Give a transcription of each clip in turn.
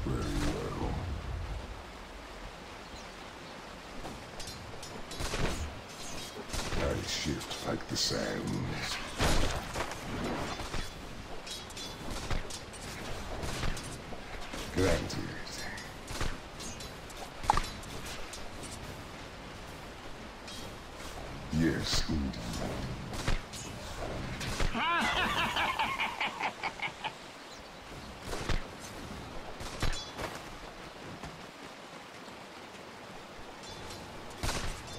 Very well. I shift like the sands. Granted. Yes, indeed.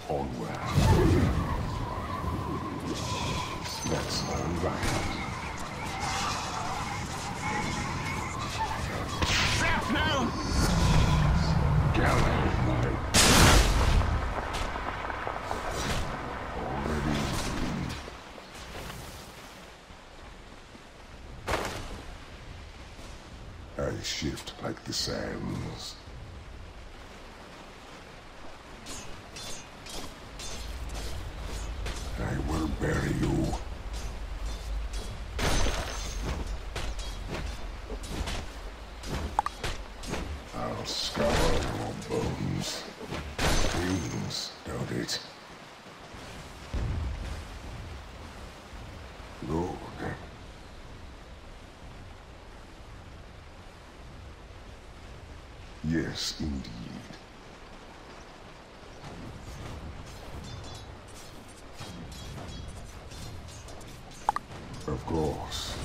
Onward. That's all right. Shrapnel! Gallows light. Already. I shift like the sands. I will bury you. I'll scour your bones. Stings, don't it? Lord. Yes, indeed. Of course.